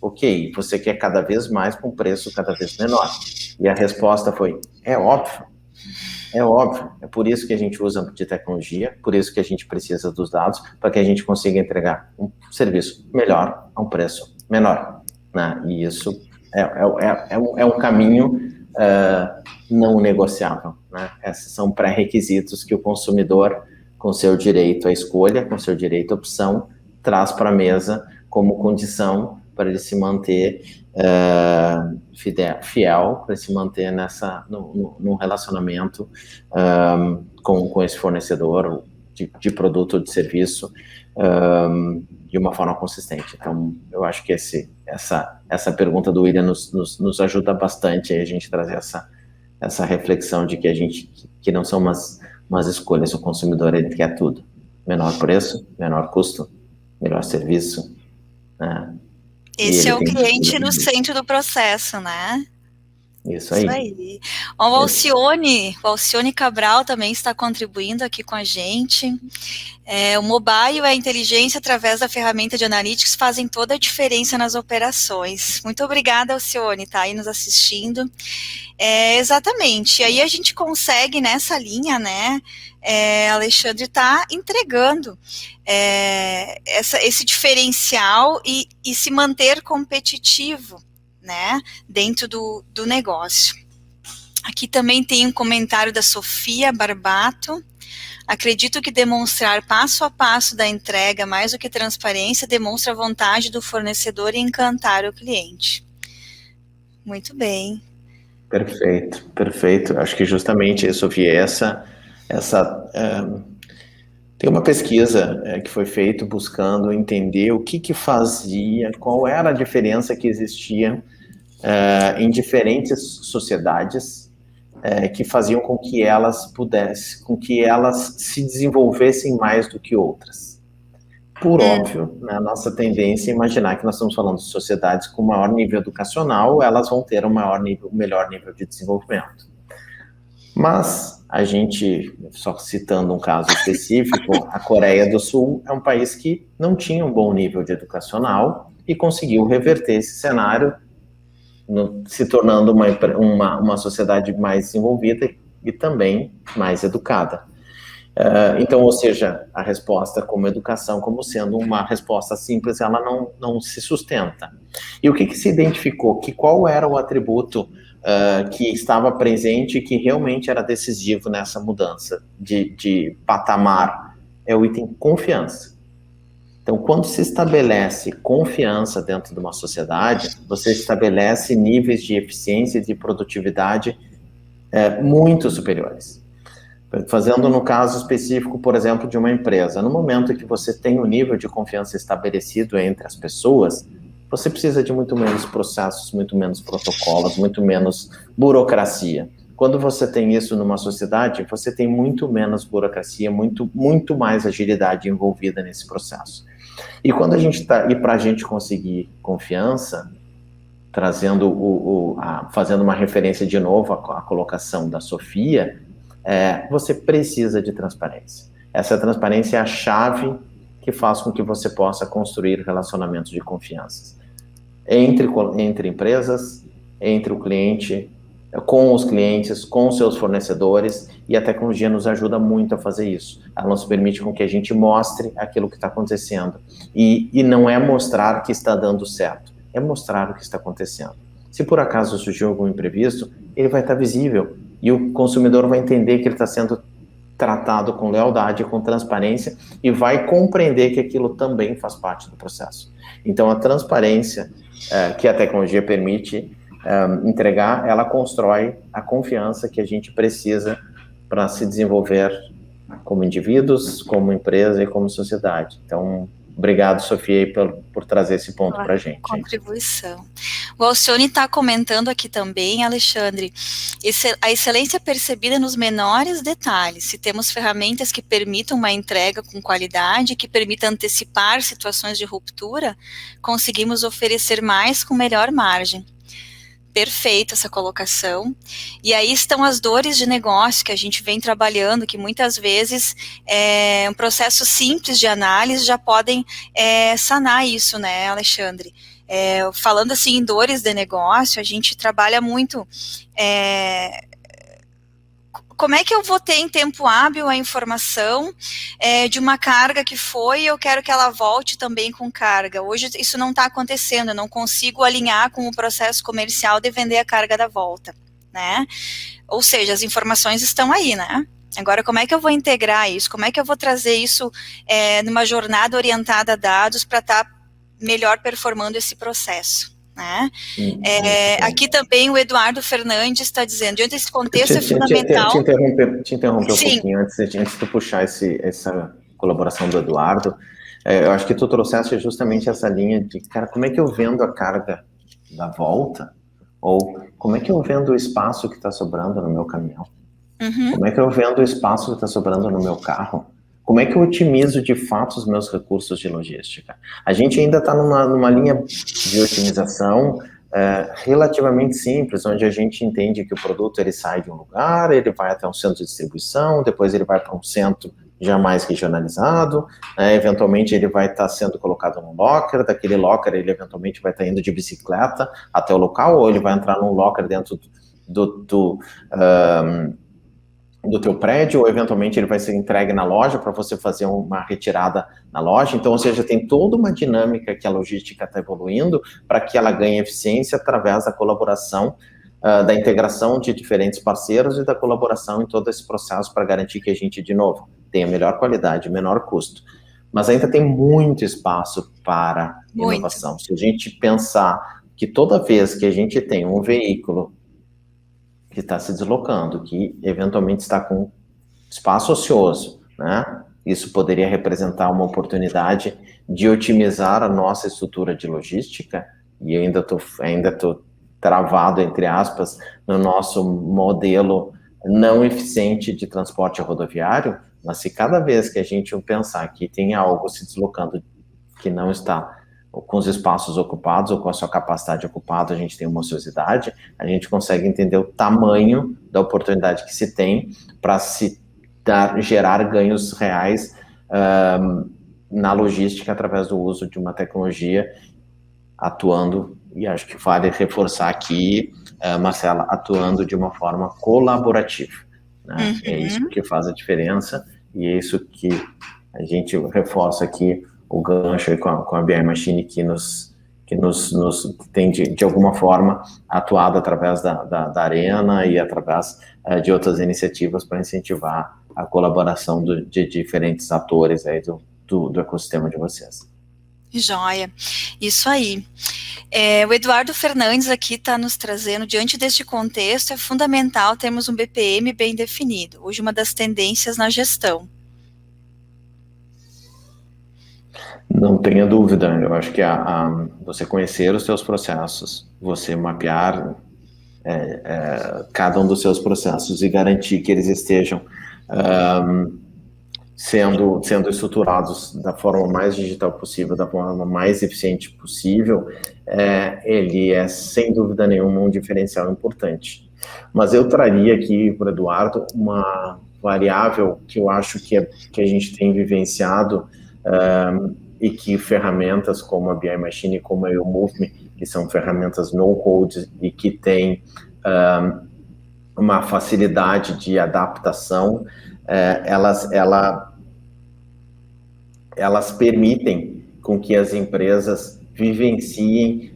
Ok, você quer cada vez mais com preço cada vez menor. E a resposta foi, é óbvio, é por isso que a gente usa de tecnologia, por isso que a gente precisa dos dados, para que a gente consiga entregar um serviço melhor a um preço menor, né? E isso é um caminho não negociável, né? Esses são pré-requisitos que o consumidor, com seu direito à escolha, com seu direito à opção, traz para a mesa como condição para ele se manter fiel, para se manter num relacionamento com esse fornecedor de produto ou de serviço de uma forma consistente. Então, eu acho que essa pergunta do William nos ajuda bastante a gente trazer essa reflexão de que não são umas escolhas, o consumidor ele quer tudo. Menor preço, menor custo, melhor serviço, né? Esse é o cliente no centro do processo, né? Isso aí. O Alcione Cabral também está contribuindo aqui com a gente. O mobile e a inteligência através da ferramenta de analytics fazem toda a diferença nas operações. Muito obrigada, Alcione, tá aí nos assistindo. Exatamente, e aí a gente consegue nessa linha, né, Alexandre, tá entregando esse diferencial e se manter competitivo, né, dentro do negócio. Aqui também tem um comentário da Sofia Barbato. Acredito que demonstrar passo a passo da entrega, mais do que transparência, demonstra a vontade do fornecedor em encantar o cliente. Muito bem. Perfeito. Acho que justamente, Sofia, tem uma pesquisa que foi feita buscando entender o que fazia, qual era a diferença que existia em diferentes sociedades que faziam com que elas se desenvolvessem mais do que outras. Por óbvio, né, a nossa tendência é imaginar que nós estamos falando de sociedades com maior nível educacional, elas vão ter um melhor nível de desenvolvimento. Mas a gente, só citando um caso específico, a Coreia do Sul é um país que não tinha um bom nível de educacional e conseguiu reverter esse cenário, se tornando uma sociedade mais desenvolvida e também mais educada. Então, ou seja, a resposta como educação, como sendo uma resposta simples, ela não se sustenta. E o que se identificou? Qual era o atributo que estava presente e que realmente era decisivo nessa mudança de patamar? É o item confiança. Então, quando se estabelece confiança dentro de uma sociedade, você estabelece níveis de eficiência e de produtividade muito superiores. Fazendo no caso específico, por exemplo, de uma empresa, no momento que você tem um nível de confiança estabelecido entre as pessoas, você precisa de muito menos processos, muito menos protocolos, muito menos burocracia. Quando você tem isso numa sociedade, você tem muito menos burocracia, muito mais agilidade envolvida nesse processo. E quando a gente está, e para a gente conseguir confiança, trazendo fazendo uma referência de novo à colocação da Sofia, você precisa de transparência. Essa transparência é a chave que faz com que você possa construir relacionamentos de confiança entre empresas, entre o cliente, com os clientes, com os seus fornecedores, e a tecnologia nos ajuda muito a fazer isso. Ela nos permite com que a gente mostre aquilo que está acontecendo. E não é mostrar que está dando certo, é mostrar o que está acontecendo. Se por acaso surgiu algum imprevisto, ele vai estar visível, e o consumidor vai entender que ele está sendo tratado com lealdade, com transparência, e vai compreender que aquilo também faz parte do processo. Então, a transparência que a tecnologia permite entregar, ela constrói a confiança que a gente precisa para se desenvolver como indivíduos, como empresa e como sociedade. Então, obrigado, Sofia, por trazer esse ponto para a gente. Contribuição. O Alcione está comentando aqui também, Alexandre, a excelência percebida nos menores detalhes. Se temos ferramentas que permitam uma entrega com qualidade, que permitam antecipar situações de ruptura, conseguimos oferecer mais com melhor margem. Perfeita essa colocação. E aí estão as dores de negócio que a gente vem trabalhando, que muitas vezes um processo simples de análise já podem sanar isso, né, Alexandre? Falando assim em dores de negócio, a gente trabalha muito como é que eu vou ter em tempo hábil a informação de uma carga que foi e eu quero que ela volte também com carga. Hoje isso não está acontecendo, eu não consigo alinhar com o processo comercial de vender a carga da volta, né? Ou seja, as informações estão aí, né? Agora, como é que eu vou integrar isso? Como é que eu vou trazer isso numa jornada orientada a dados para estar melhor performando esse processo? Né? Aqui também o Eduardo Fernandes está dizendo, diante desse contexto é fundamental... Te interromper um pouquinho antes de puxar essa colaboração do Eduardo. Eu acho que tu trouxeste justamente essa linha de, cara, como é que eu vendo a carga da volta? Ou como é que eu vendo o espaço que está sobrando no meu caminhão? Como é que eu vendo o espaço que está sobrando no meu carro? Como é que eu otimizo de fato os meus recursos de logística? A gente ainda está numa linha de otimização relativamente simples, onde a gente entende que o produto ele sai de um lugar, ele vai até um centro de distribuição, depois ele vai para um centro já mais regionalizado, eventualmente ele vai estar sendo colocado num locker, daquele locker ele eventualmente vai estar indo de bicicleta até o local, ou ele vai entrar num locker dentro do teu prédio, ou eventualmente ele vai ser entregue na loja para você fazer uma retirada na loja. Então, ou seja, tem toda uma dinâmica que a logística está evoluindo para que ela ganhe eficiência através da colaboração, da integração de diferentes parceiros e da colaboração em todo esse processo para garantir que a gente, de novo, tenha melhor qualidade, menor custo. Mas ainda tem muito espaço para inovação. Se a gente pensar que toda vez que a gente tem um veículo que está se deslocando, que eventualmente está com espaço ocioso, né? Isso poderia representar uma oportunidade de otimizar a nossa estrutura de logística, e eu ainda tô travado, entre aspas, no nosso modelo não eficiente de transporte rodoviário, mas se cada vez que a gente pensar que tem algo se deslocando que não está com os espaços ocupados ou com a sua capacidade ocupada, a gente tem uma ociosidade, a gente consegue entender o tamanho da oportunidade que se tem para gerar ganhos reais na logística através do uso de uma tecnologia atuando, e acho que vale reforçar aqui, Marcela, atuando de uma forma colaborativa, né? É isso que faz a diferença, e é isso que a gente reforça aqui o gancho aí com a BI Machine que tem de alguma forma atuado através da Arena e através de outras iniciativas para incentivar a colaboração de diferentes atores aí do ecossistema de vocês. Joia, isso aí. O Eduardo Fernandes aqui está nos trazendo, diante deste contexto, é fundamental termos um BPM bem definido, hoje uma das tendências na gestão. Não tenha dúvida, eu acho que você conhecer os seus processos, você mapear cada um dos seus processos e garantir que eles estejam sendo estruturados da forma mais digital possível, da forma mais eficiente possível, ele é, sem dúvida nenhuma, um diferencial importante. Mas eu traria aqui para o Eduardo uma variável que eu acho que a gente tem vivenciado e que ferramentas como a BI Machine e como a YouMove, que são ferramentas no-code e que têm uma facilidade de adaptação, elas permitem com que as empresas vivenciem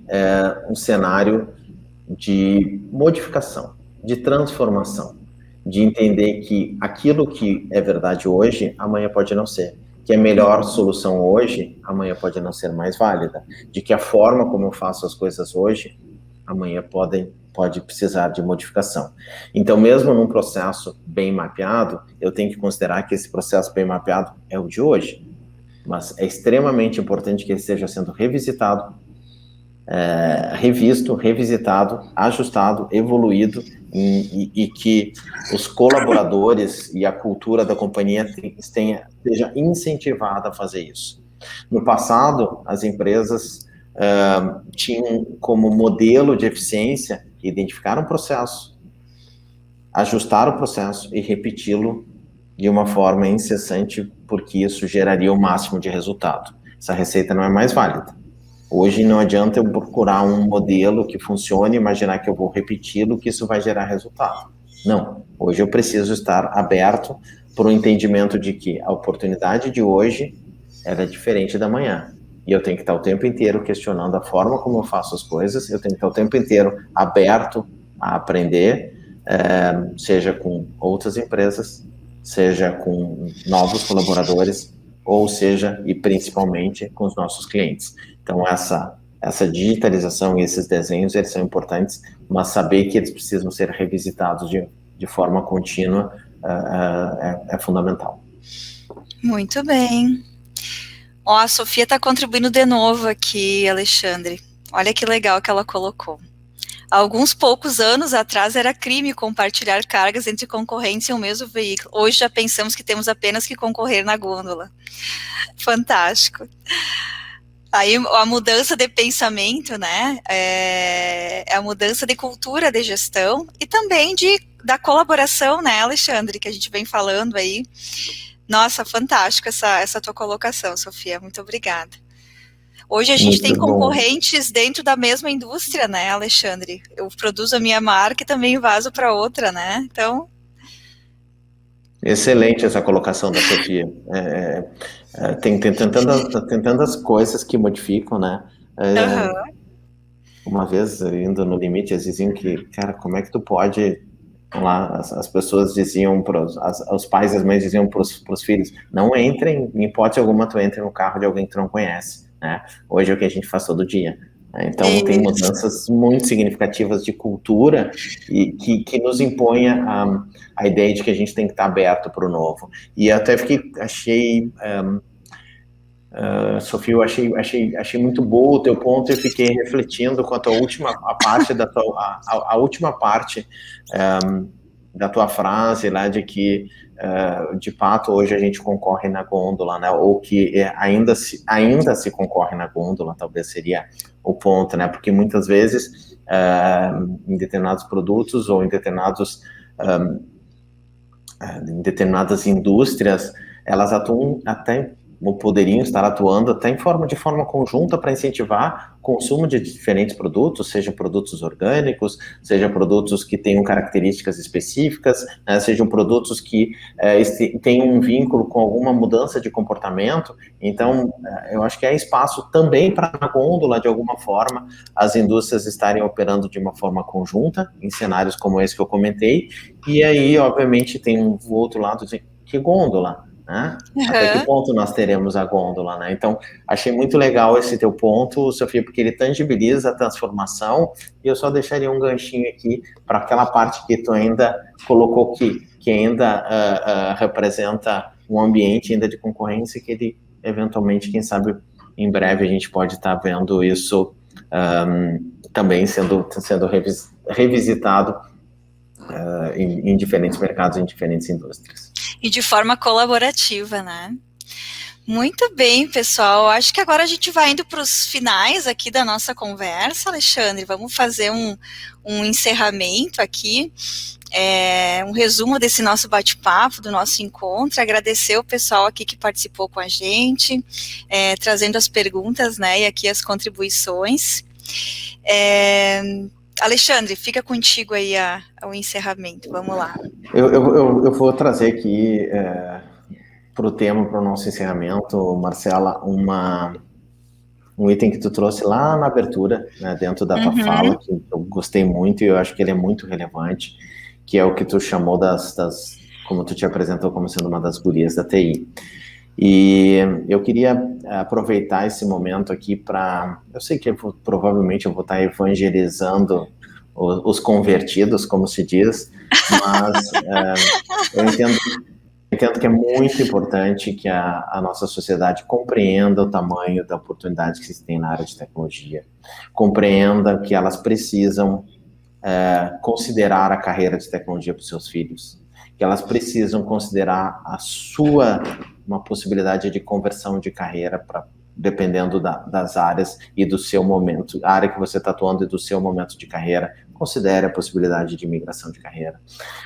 um cenário de modificação, de transformação, de entender que aquilo que é verdade hoje, amanhã pode não ser, que a melhor solução hoje, amanhã pode não ser mais válida, de que a forma como eu faço as coisas hoje, amanhã pode precisar de modificação. Então, mesmo num processo bem mapeado, eu tenho que considerar que esse processo bem mapeado é o de hoje, mas é extremamente importante que ele esteja sendo revisitado, revisto, revisitado, ajustado, evoluído, e que os colaboradores e a cultura da companhia esteja incentivada a fazer isso. No passado, as empresas tinham como modelo de eficiência identificar um processo, ajustar o processo e repeti-lo de uma forma incessante, porque isso geraria o máximo de resultado. Essa receita não é mais válida. Hoje não adianta eu procurar um modelo que funcione, imaginar que eu vou repeti-lo, que isso vai gerar resultado. Não. Hoje eu preciso estar aberto para o entendimento de que a oportunidade de hoje ela é diferente da manhã. E eu tenho que estar o tempo inteiro questionando a forma como eu faço as coisas, eu tenho que estar o tempo inteiro aberto a aprender, seja com outras empresas, seja com novos colaboradores, ou seja, e principalmente com os nossos clientes. Então, essa digitalização e esses desenhos, eles são importantes, mas saber que eles precisam ser revisitados de forma contínua é fundamental. Muito bem. Ó, a Sofia está contribuindo de novo aqui, Alexandre. Olha que legal que ela colocou. Há alguns poucos anos atrás era crime compartilhar cargas entre concorrentes em um mesmo veículo. Hoje já pensamos que temos apenas que concorrer na gôndola. Fantástico. Aí a mudança de pensamento, né, é a mudança de cultura de gestão e também da colaboração, né, Alexandre, que a gente vem falando aí. Nossa, fantástico essa tua colocação, Sofia, muito obrigada. Hoje a gente tem concorrentes dentro da mesma indústria, né, Alexandre? Eu produzo a minha marca e também vazo para outra, né? Então... Excelente essa colocação da Sofia. Tem tantas coisas que modificam, né? Uma vez, indo no limite, eles diziam que, cara, como é que tu pode... Lá, as pessoas diziam, os pais e as mães diziam para os filhos, não entrem, em hipótese alguma, tu entre no carro de alguém que tu não conhece, né? Hoje é o que a gente faz todo dia. Então, tem mudanças muito significativas de cultura e que nos impõe a ideia de que a gente tem que estar aberto para o novo. E até achei... Sofia, eu achei muito bom o teu ponto e fiquei refletindo quanto à última parte da tua frase lá de que de fato hoje a gente concorre na gôndola, né? Ou que ainda se concorre na gôndola, talvez seria o ponto, né? Porque muitas vezes em determinados produtos ou em determinadas indústrias, elas atuam até, ou poderiam estar atuando até de forma conjunta para incentivar o consumo de diferentes produtos, seja produtos orgânicos, seja produtos que tenham características específicas, né, sejam produtos que tenham um vínculo com alguma mudança de comportamento. Então, eu acho que há espaço também para na gôndola, de alguma forma, as indústrias estarem operando de uma forma conjunta, em cenários como esse que eu comentei, e aí, obviamente, tem um outro lado de que gôndola, né? Até que ponto nós teremos a gôndola, né? Então, achei muito legal esse teu ponto, Sofia, porque ele tangibiliza a transformação, e eu só deixaria um ganchinho aqui para aquela parte que tu ainda colocou que ainda representa um ambiente ainda de concorrência, que ele, eventualmente, quem sabe, em breve a gente pode estar vendo isso também sendo revisitado em diferentes mercados, em diferentes indústrias. E de forma colaborativa, né? Muito bem, pessoal. Acho que agora a gente vai indo para os finais aqui da nossa conversa, Alexandre. Vamos fazer um encerramento aqui, um resumo desse nosso bate-papo, do nosso encontro. Agradecer o pessoal aqui que participou com a gente, trazendo as perguntas, né, e aqui as contribuições. Alexandre, fica contigo aí o encerramento. Vamos lá. Eu vou trazer aqui para o tema, para o nosso encerramento, Marcela, um item que tu trouxe lá na abertura, né, dentro da tua fala, que eu gostei muito e eu acho que ele é muito relevante, que é o que tu chamou como tu te apresentou como sendo uma das gurias da TI. E eu queria aproveitar esse momento aqui eu sei que provavelmente eu vou estar evangelizando os convertidos, como se diz, mas eu entendo que é muito importante que a nossa sociedade compreenda o tamanho da oportunidade que se tem na área de tecnologia, compreenda que elas precisam considerar a carreira de tecnologia para os seus filhos, que elas precisam considerar uma possibilidade de conversão de carreira dependendo das áreas e do seu momento, a área que você está atuando e do seu momento de carreira. Considere a possibilidade de migração de carreira.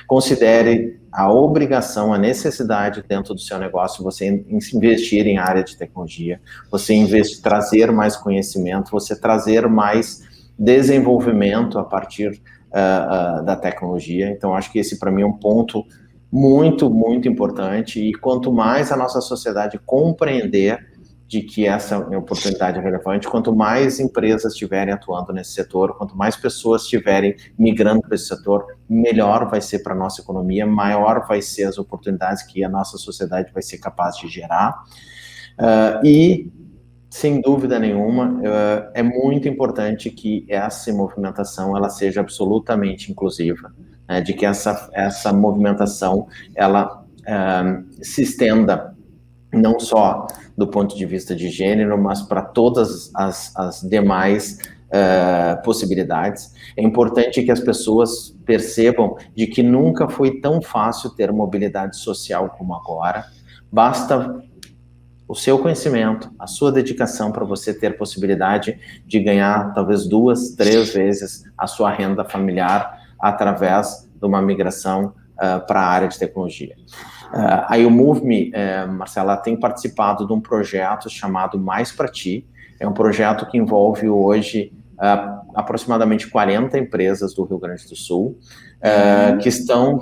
Considere a obrigação, a necessidade dentro do seu negócio, você investir em área de tecnologia, você trazer mais conhecimento, você trazer mais desenvolvimento a partir da tecnologia. Então, acho que esse, para mim, é um ponto muito, muito importante, e quanto mais a nossa sociedade compreender de que essa oportunidade é relevante, quanto mais empresas estiverem atuando nesse setor, quanto mais pessoas estiverem migrando para esse setor, melhor vai ser para a nossa economia, maior vai ser as oportunidades que a nossa sociedade vai ser capaz de gerar. E, sem dúvida nenhuma, é muito importante que essa movimentação ela seja absolutamente inclusiva, né, de que essa movimentação ela se estenda não só do ponto de vista de gênero, mas para todas as demais possibilidades. É importante que as pessoas percebam de que nunca foi tão fácil ter mobilidade social como agora. Basta o seu conhecimento, a sua dedicação para você ter possibilidade de ganhar talvez 2, 3 vezes a sua renda familiar através de uma migração para a área de tecnologia. A YouMove, Marcela, tem participado de um projeto chamado Mais Pra Ti. É um projeto que envolve hoje aproximadamente 40 empresas do Rio Grande do Sul, que estão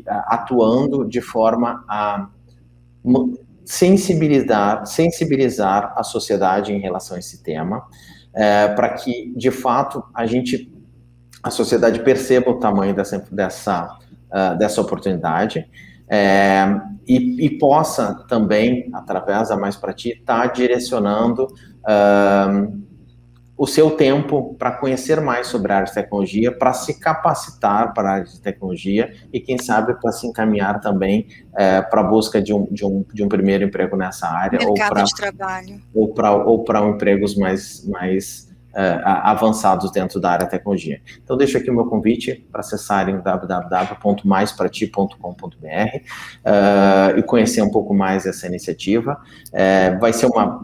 atuando de forma a sensibilizar a sociedade em relação a esse tema, para que, de fato, a sociedade perceba o tamanho dessa oportunidade, e possa também, através da Mais Pra Ti, estar direcionando o seu tempo para conhecer mais sobre a área de tecnologia, para se capacitar para a área de tecnologia e, quem sabe, para se encaminhar também para a busca de um primeiro emprego nessa área. Mercado de trabalho. Ou para empregos mais avançados dentro da área de tecnologia. Então, deixo aqui o meu convite para acessarem www.maisprati.com.br e conhecer um pouco mais essa iniciativa. Vai ser uma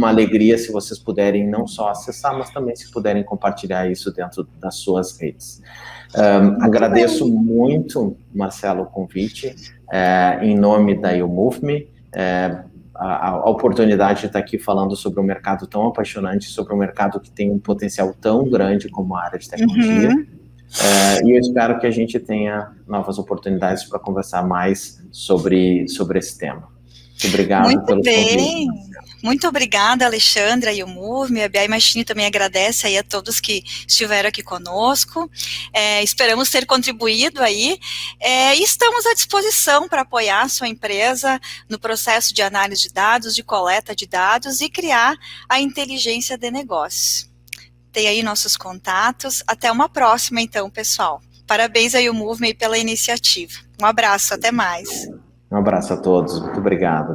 alegria se vocês puderem não só acessar, mas também se puderem compartilhar isso dentro das suas redes. Agradeço muito, Marcelo, o convite, em nome da YouMove. A oportunidade de estar aqui falando sobre um mercado tão apaixonante, sobre um mercado que tem um potencial tão grande como a área de tecnologia. E eu espero que a gente tenha novas oportunidades para conversar mais sobre esse tema. Muito obrigado pelo convite. Muito obrigada, Alexandre, a YouMove, a BI Machine também agradece aí a todos que estiveram aqui conosco. Esperamos ter contribuído aí e estamos à disposição para apoiar a sua empresa no processo de análise de dados, de coleta de dados e criar a inteligência de negócio. Tem aí nossos contatos. Até uma próxima, então, pessoal. Parabéns a YouMove pela iniciativa. Um abraço, até mais. Um abraço a todos. Muito obrigado.